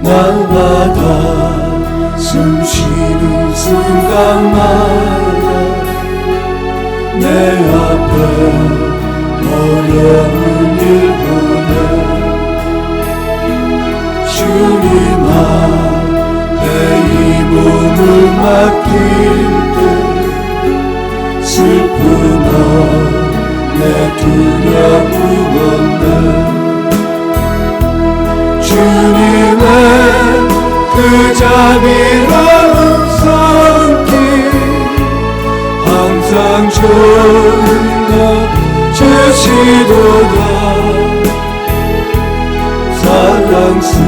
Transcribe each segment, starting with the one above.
날마다 숨쉬는 순간마다 내 앞에 어려운 일 보내 주님 앞에 이 몸을 맡길 때 슬픔 없네 두려움 없네 주님의 그 자비로운 손길 항상 좋은 것 주시도다 사랑스레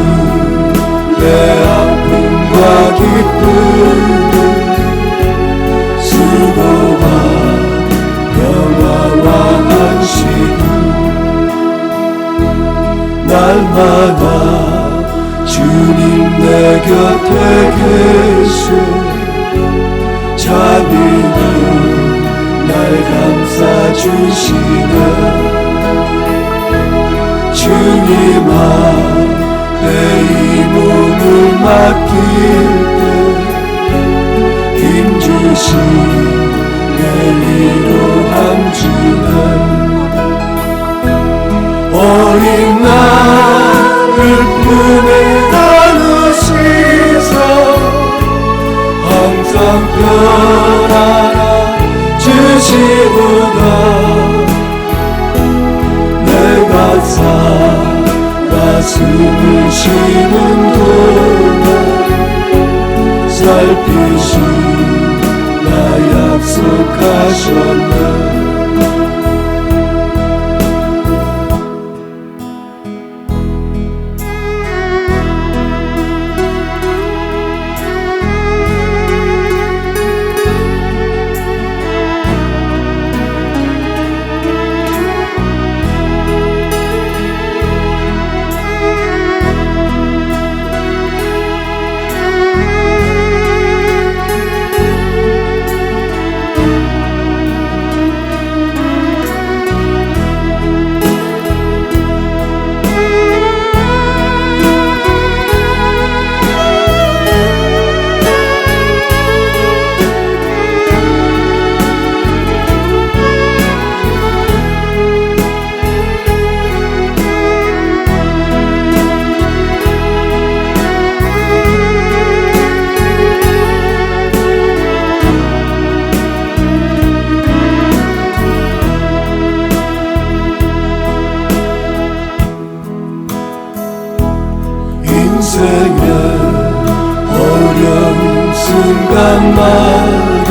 내 아픔과 기쁨을 수고와 평화와 안식을 날마다 주님 내 곁에 계셔 자비로 날 감싸주시네 주님 앞에 이 몸을 맡길 때 힘주시 내 위로함 주네 어린 나를 품에 안으시사 항상 편안함 주시도다 내가 살아 숨을 쉬는 동안 살피시라 약속하셨네 인생의 어려운 순간마다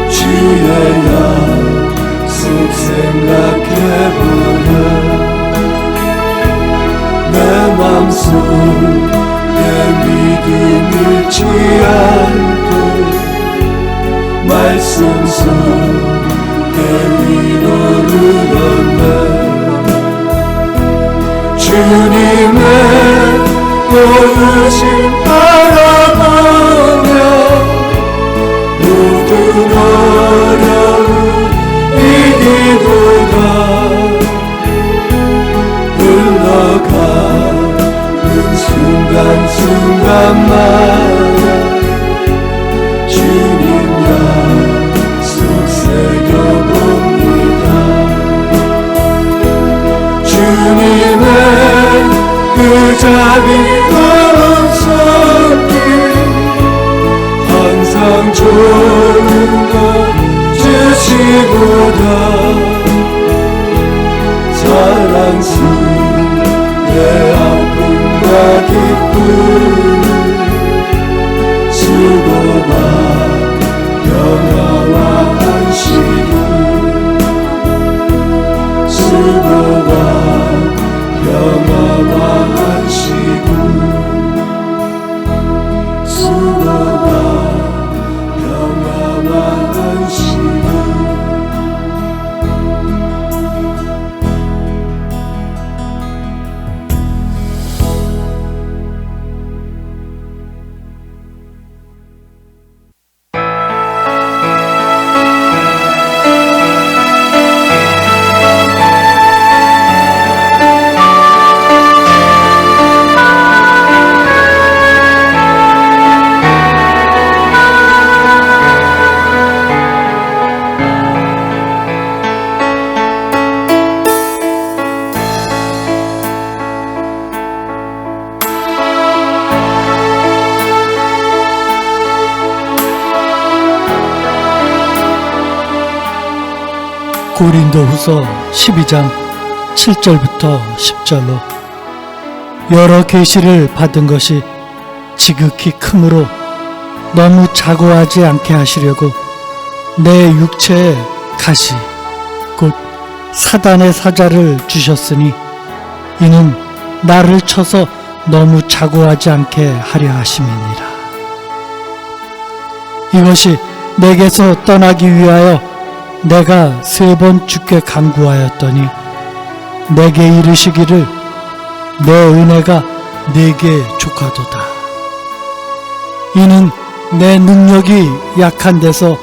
주의 약속 생각해보네 내 맘속에 믿음 잃지 않고 말씀 속에 위로를 얻네 주님의 도우심 바라보며 모든 어려움 이기도다 흘러가는 순간순간마다 주님 약속 새겨봅니다 주님의 그 자비로운 손길 항상 좋은 것 주시고다 사랑스레 아픔과 기쁨 수고와 평화와 안식을 수고와 평화와 안식을 수고와 평화와 안식을 고린도후서 12장 7절부터 10절로 여러 계시를 받은 것이 지극히 크므로 너무 자고하지 않게 하시려고 내 육체에 가시 곧 사단의 사자를 주셨으니 이는 나를 쳐서 너무 자고하지 않게 하려 하심이니라. 이것이 내게서 떠나기 위하여 내가 3번 주께 간구하였더니 내게 이르시기를 내 은혜가 네게 족하도다. 이는 내 능력이 약한 데서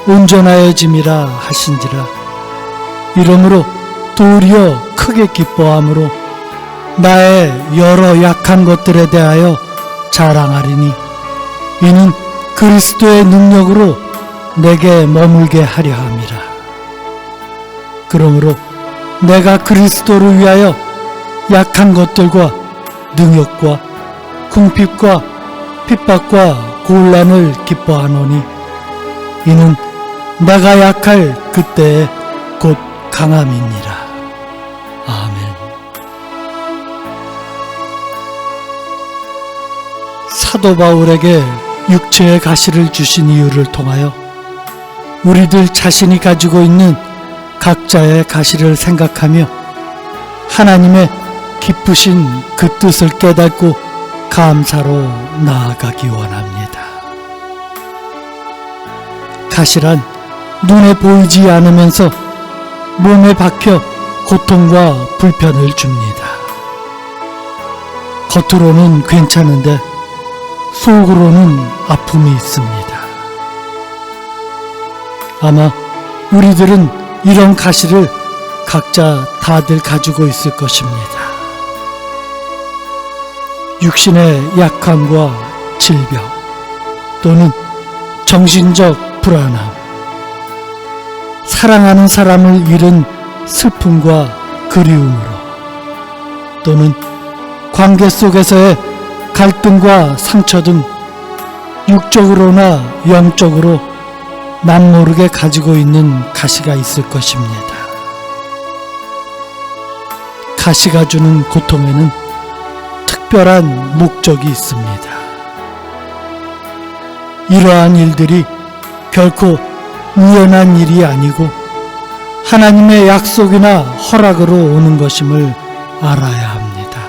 온전하여짐이라 하신지라. 이러므로 도리어 크게 기뻐함으로 나의 여러 약한 것들에 대하여 자랑하리니 이는 그리스도의 능력으로 내게 머물게 하려 함이라. 그러므로 내가 그리스도를 위하여 약한 것들과 능욕과 궁핍과 핍박과 곤란을 기뻐하노니 이는 내가 약할 그때에 곧 강함이니라. 아멘. 사도 바울에게 육체의 가시를 주신 이유를 통하여 우리들 자신이 가지고 있는 각자의 가시를 생각하며 하나님의 기쁘신 그 뜻을 깨닫고 감사로 나아가기 원합니다. 가시란 눈에 보이지 않으면서 몸에 박혀 고통과 불편을 줍니다. 겉으로는 괜찮은데 속으로는 아픔이 있습니다. 아마 우리들은 이런 가시를 각자 다들 가지고 있을 것입니다. 육신의 약함과 질병 또는 정신적 불안함, 사랑하는 사람을 잃은 슬픔과 그리움으로 또는 관계 속에서의 갈등과 상처 등 육적으로나 영적으로 남모르게 가지고 있는 가시가 있을 것입니다. 가시가 주는 고통에는 특별한 목적이 있습니다. 이러한 일들이 결코 우연한 일이 아니고 하나님의 약속이나 허락으로 오는 것임을 알아야 합니다.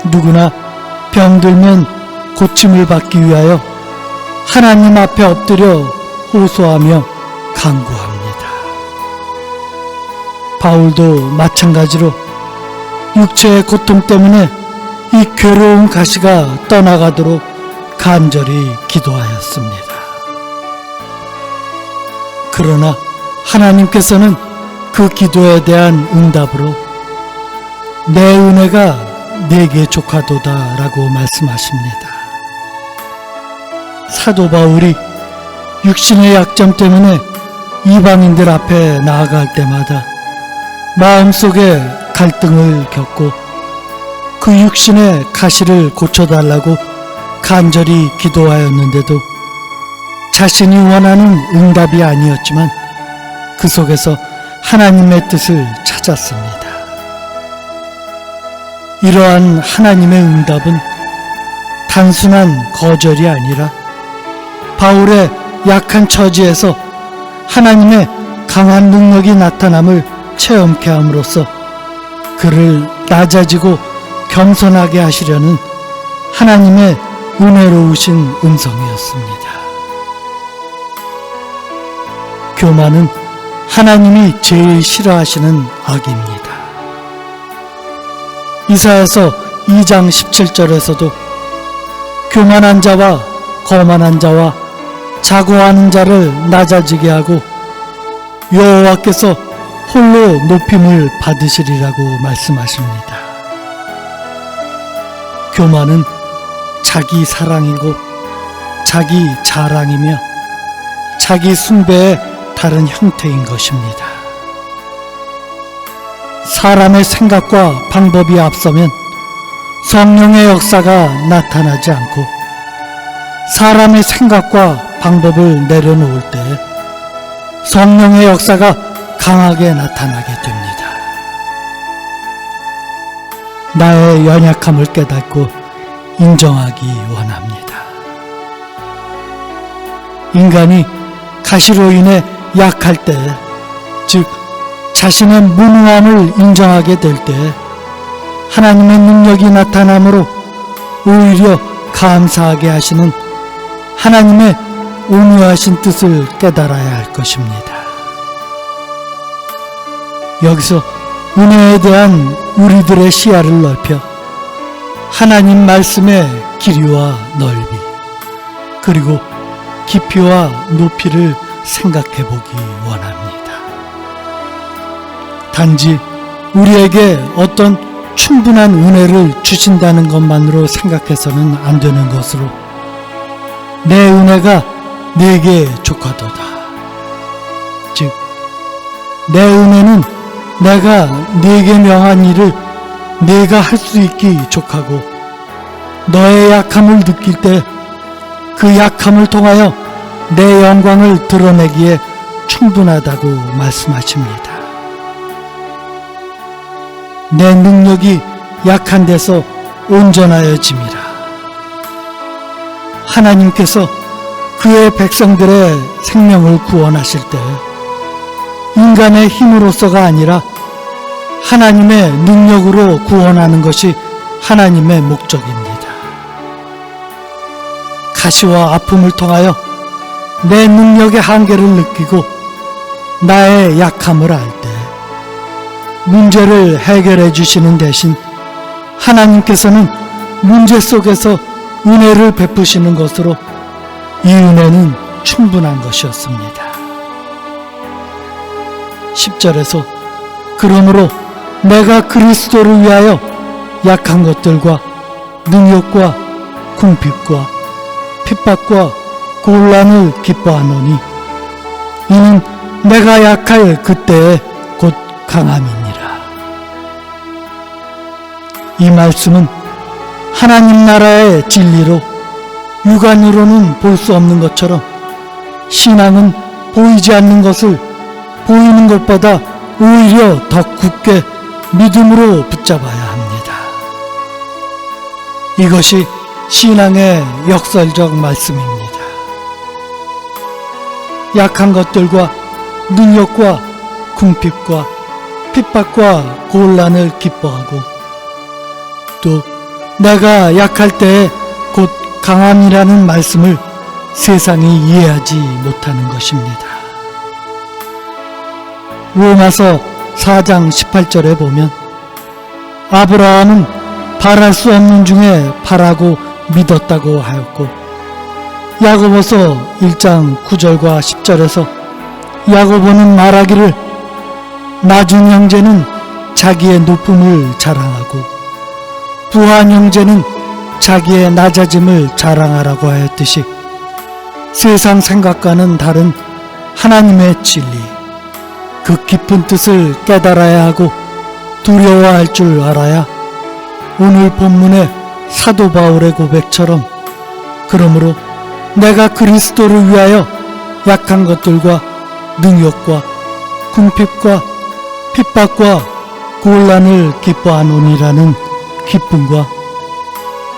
누구나 병들면 고침을 받기 위하여 하나님 앞에 엎드려 호소하며 간구합니다. 바울도 마찬가지로 육체의 고통 때문에 이 괴로운 가시가 떠나가도록 간절히 기도하였습니다. 그러나 하나님께서는 그 기도에 대한 응답으로 내 은혜가 네게 족하도다 라고 말씀하십니다. 사도 바울이 육신의 약점 때문에 이방인들 앞에 나아갈 때마다 마음속에 갈등을 겪고 그 육신의 가시를 고쳐달라고 간절히 기도하였는데도 자신이 원하는 응답이 아니었지만 그 속에서 하나님의 뜻을 찾았습니다. 이러한 하나님의 응답은 단순한 거절이 아니라 바울의 약한 처지에서 하나님의 강한 능력이 나타남을 체험케 함으로써 그를 낮아지고 겸손하게 하시려는 하나님의 은혜로우신 음성이었습니다. 교만은 하나님이 제일 싫어하시는 악입니다. 이사야서 2장 17절에서도 교만한 자와 거만한 자와 자고하는 자를 낮아지게 하고 여호와께서 홀로 높임을 받으시리라고 말씀하십니다. 교만은 자기 사랑이고 자기 자랑이며 자기 숭배의 다른 형태인 것입니다. 사람의 생각과 방법이 앞서면 성령의 역사가 나타나지 않고 사람의 생각과 방법을 내려놓을 때 성령의 역사가 강하게 나타나게 됩니다. 나의 연약함을 깨닫고 인정하기 원합니다. 인간이 가시로 인해 약할 때, 즉 자신의 무능함을 인정하게 될 때 하나님의 능력이 나타나므로 오히려 감사하게 하시는 하나님의 오묘하신 뜻을 깨달아야 할 것입니다. 여기서 은혜에 대한 우리들의 시야를 넓혀 하나님 말씀의 길이와 넓이, 그리고 깊이와 높이를 생각해 보기 원합니다. 단지 우리에게 어떤 충분한 은혜를 주신다는 것만으로 생각해서는 안 되는 것으로, 내 은혜가 내게 족하도다. 즉, 내 은혜는 내가 네게 명한 일을 네가 할 수 있기 족하고, 너의 약함을 느낄 때 그 약함을 통하여 내 영광을 드러내기에 충분하다고 말씀하십니다. 내 능력이 약한 데서 온전하여짐이라. 하나님께서 그의 백성들의 생명을 구원하실 때 인간의 힘으로서가 아니라 하나님의 능력으로 구원하는 것이 하나님의 목적입니다. 가시와 아픔을 통하여 내 능력의 한계를 느끼고 나의 약함을 알 때 문제를 해결해 주시는 대신 하나님께서는 문제 속에서 은혜를 베푸시는 것으로 이 은혜는 충분한 것이었습니다. 10절에서 그러므로 내가 그리스도를 위하여 약한 것들과 능욕과 궁핍과 핍박과 곤란을 기뻐하노니 이는 내가 약할 그때에 곧 강함이니라. 이 말씀은 하나님 나라의 진리로 육안으로는 볼 수 없는 것처럼 신앙은 보이지 않는 것을 보이는 것보다 오히려 더 굳게 믿음으로 붙잡아야 합니다. 이것이 신앙의 역설적 말씀입니다. 약한 것들과 능력과 궁핍과 핍박과 곤란을 기뻐하고 또 내가 약할 때에 곧 강함이라는 말씀을 세상이 이해하지 못하는 것입니다. 로마서 4장 18절에 보면 아브라함은 바랄 수 없는 중에 바라고 믿었다고 하였고, 야고보서 1장 9절과 10절에서 야고보는 말하기를 나중 형제는 자기의 높음을 자랑하고 부한 형제는 자기의 낮아짐을 자랑하라고 하였듯이 세상 생각과는 다른 하나님의 진리, 그 깊은 뜻을 깨달아야 하고 두려워할 줄 알아야 오늘 본문의 사도 바울의 고백처럼 그러므로 내가 그리스도를 위하여 약한 것들과 능욕과 궁핍과 핍박과 곤란을 기뻐하노니라는 기쁨과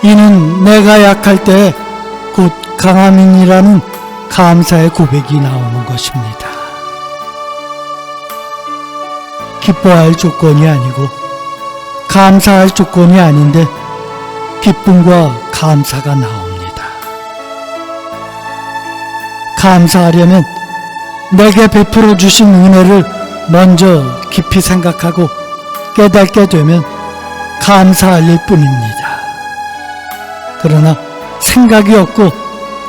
이는 내가 약할 때에 곧 강함이니라는 감사의 고백이 나오는 것입니다. 기뻐할 조건이 아니고 감사할 조건이 아닌데 기쁨과 감사가 나옵니다. 감사하려면 내게 베풀어 주신 은혜를 먼저 깊이 생각하고 깨닫게 되면 감사할 일뿐입니다. 그러나 생각이 없고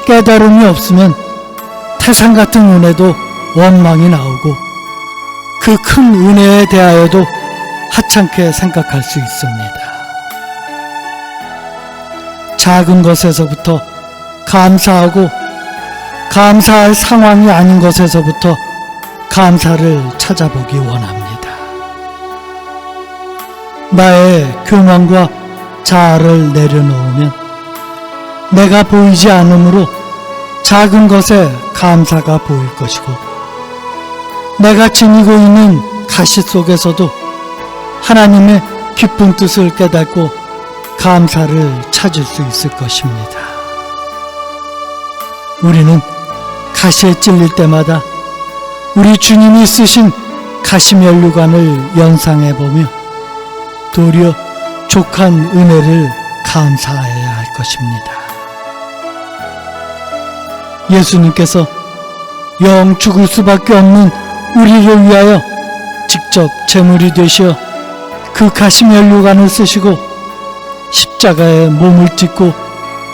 깨달음이 없으면 태산 같은 은혜도 원망이 나오고 그 큰 은혜에 대하여도 하찮게 생각할 수 있습니다. 작은 것에서부터 감사하고 감사할 상황이 아닌 것에서부터 감사를 찾아보기 원합니다. 나의 교만과 자아를 내려놓으면 내가 보이지 않으므로 작은 것에 감사가 보일 것이고 내가 지니고 있는 가시 속에서도 하나님의 깊은 뜻을 깨닫고 감사를 찾을 수 있을 것입니다. 우리는 가시에 찔릴 때마다 우리 주님이 쓰신 가시면류관을 연상해보며 도리어 족한 은혜를 감사해야 할 것입니다. 예수님께서 영 죽을 수밖에 없는 우리를 위하여 직접 제물이 되시어 그 가시면류관을 쓰시고 십자가에 몸을 찢고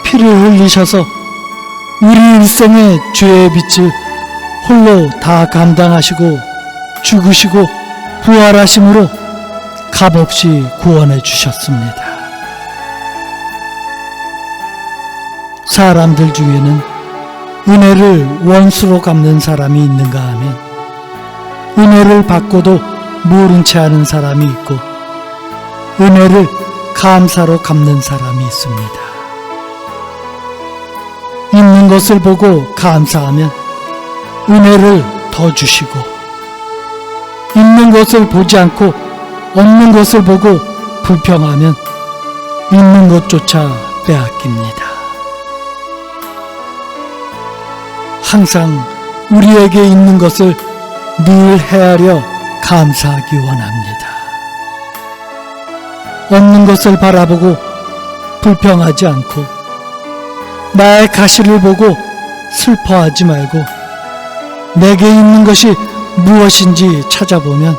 피를 흘리셔서 우리 일생의 죄의 빛을 홀로 다 감당하시고 죽으시고 부활하심으로 값없이 구원해 주셨습니다. 사람들 중에는 은혜를 원수로 갚는 사람이 있는가 하면 은혜를 받고도 모른 채 하는 사람이 있고 은혜를 감사로 갚는 사람이 있습니다. 있는 것을 보고 감사하면 은혜를 더 주시고 있는 것을 보지 않고 없는 것을 보고 불평하면 있는 것조차 빼앗깁니다. 항상 우리에게 있는 것을 늘 헤아려 감사하기 원합니다. 없는 것을 바라보고 불평하지 않고 나의 가시를 보고 슬퍼하지 말고 내게 있는 것이 무엇인지 찾아보면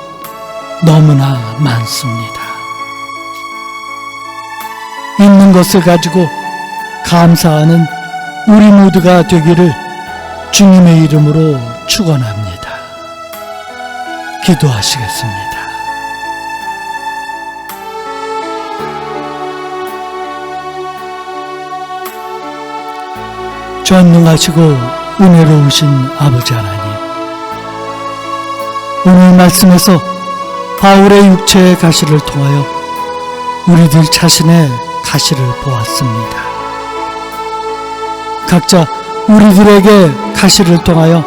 너무나 많습니다. 있는 것을 가지고 감사하는 우리 모두가 되기를 주님의 이름으로 축원합니다. 기도하시겠습니다. 전능하시고 은혜로우신 아버지 하나님, 오늘 말씀에서 바울의 육체의 가시를 통하여 우리들 자신의 가시를 보았습니다. 각자 우리들에게 가시를 통하여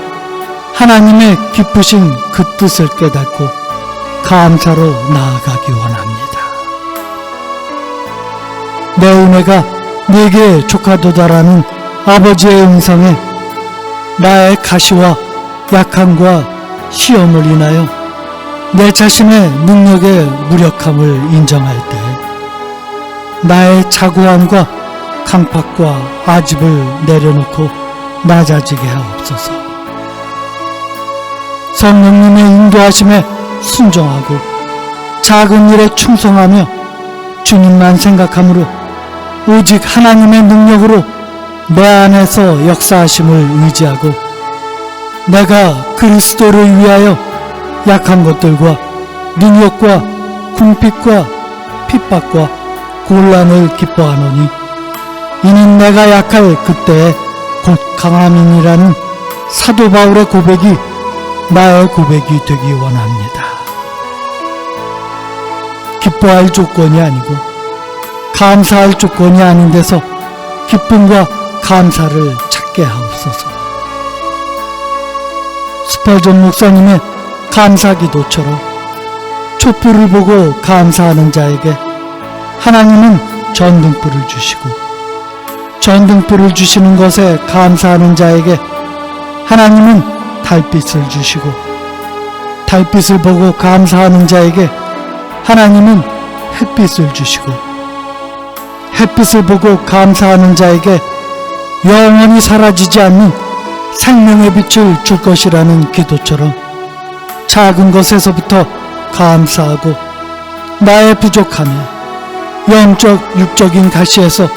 하나님의 기쁘신 그 뜻을 깨닫고 감사로 나아가기 원합니다. 내 은혜가 네게 족하도다라는 아버지의 음성에 나의 가시와 약함과 시험을 인하여 내 자신의 능력의 무력함을 인정할 때 나의 자고함과 강팍과 아집을 내려놓고 낮아지게 하옵소서. 성령님의 인도하심에 순종하고 작은 일에 충성하며 주님만 생각함으로 오직 하나님의 능력으로 내 안에서 역사하심을 의지하고 내가 그리스도를 위하여 약한 것들과 능욕과 궁핍과 핍박과 곤란을 기뻐하노니 이는 내가 약할 그때에 곧 강함이니라는 사도 바울의 고백이 나의 고백이 되기 원합니다. 기뻐할 조건이 아니고 감사할 조건이 아닌 데서 기쁨과 감사를 찾게 하옵소서. 스펄전 목사님의 감사기도처럼 촛불을 보고 감사하는 자에게 하나님은 전등불을 주시고 전등불을 주시는 것에 감사하는 자에게 하나님은 달빛을 주시고 달빛을 보고 감사하는 자에게 하나님은 햇빛을 주시고 햇빛을 보고 감사하는 자에게 영원히 사라지지 않는 생명의 빛을 줄 것이라는 기도처럼 작은 것에서부터 감사하고 나의 부족함에 영적 육적인 가시에서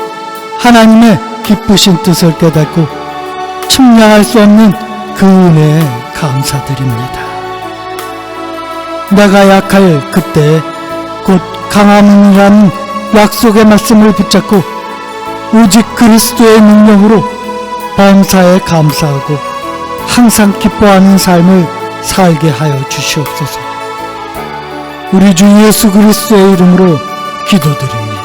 하나님의 기쁘신 뜻을 깨닫고 측량할 수 없는 그 은혜에 감사드립니다. 내가 약할 그때에 곧 강함이라는 약속의 말씀을 붙잡고 오직 그리스도의 능력으로 범사에 감사하고 항상 기뻐하는 삶을 살게 하여 주시옵소서. 우리 주 예수 그리스도의 이름으로 기도드립니다.